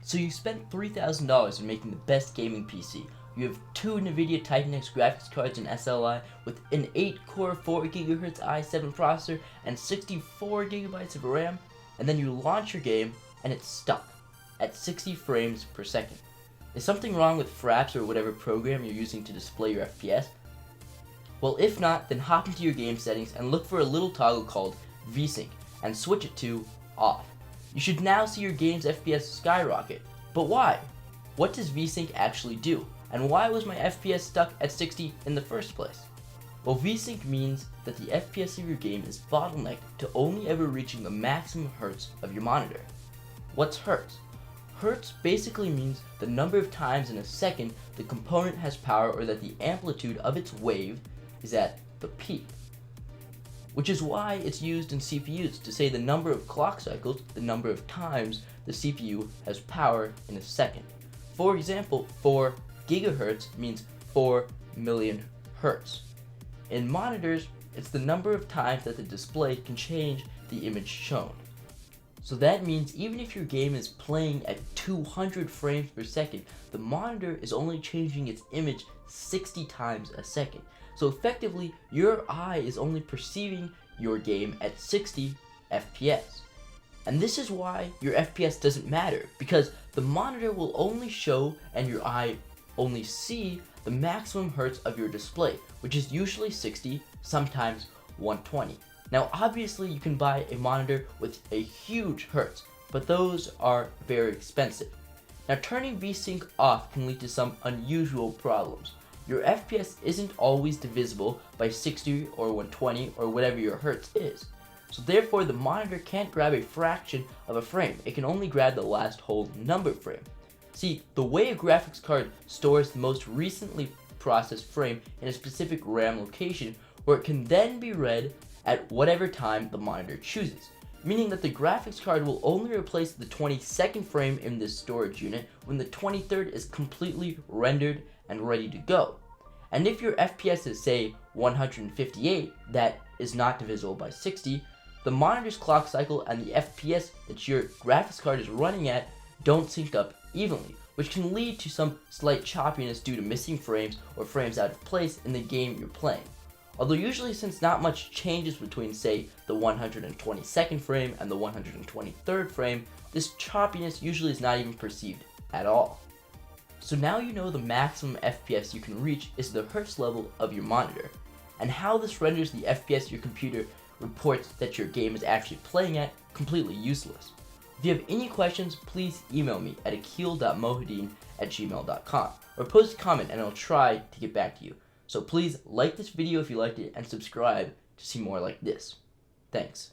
So you spent $3,000 in making the best gaming PC. You have two NVIDIA Titan X graphics cards in SLI with an 8-core 4GHz i7 processor and 64GB of RAM, and then you launch your game and it's stuck at 60 frames per second. Is something wrong with Fraps or whatever program you're using to display your FPS? Well, if not, then hop into your game settings and look for a little toggle called VSync and switch it to off. You should now see your game's FPS skyrocket. But why? What does VSync actually do? And why was my FPS stuck at 60 in the first place? Well, VSync means that the FPS of your game is bottlenecked to only ever reaching the maximum hertz of your monitor. What's hertz? Hertz basically means the number of times in a second the component has power, or that the amplitude of its wave is at the peak. Which is why it's used in CPUs to say the number of clock cycles, the number of times the CPU has power in a second. For example, 4 gigahertz means 4 million hertz. In monitors, it's the number of times that the display can change the image shown. So that means even if your game is playing at 200 frames per second, the monitor is only changing its image 60 times a second. So effectively, your eye is only perceiving your game at 60 FPS. And this is why your FPS doesn't matter, because the monitor will only show and your eye only see the maximum hertz of your display, which is usually 60, sometimes 120. Now obviously you can buy a monitor with a huge hertz, but those are very expensive. Now turning VSync off can lead to some unusual problems. Your FPS isn't always divisible by 60 or 120 or whatever your hertz is. So therefore the monitor can't grab a fraction of a frame, it can only grab the last whole number frame. See, the way a graphics card stores the most recently processed frame in a specific RAM location, where it can then be read at whatever time the monitor chooses. Meaning that the graphics card will only replace the 22nd frame in this storage unit when the 23rd is completely rendered and ready to go. And if your FPS is, say, 158, that is not divisible by 60, the monitor's clock cycle and the FPS that your graphics card is running at don't sync up evenly, which can lead to some slight choppiness due to missing frames or frames out of place in the game you're playing. Although usually, since not much changes between, say, the 122nd frame and the 123rd frame, this choppiness usually is not even perceived at all. So now you know the maximum FPS you can reach is the hertz level of your monitor, and how this renders the FPS your computer reports that your game is actually playing completely useless. If you have any questions, please email me at akil.mohideen@gmail.com or post a comment and I'll try to get back to you. So please like this video if you liked it and subscribe to see more like this. Thanks.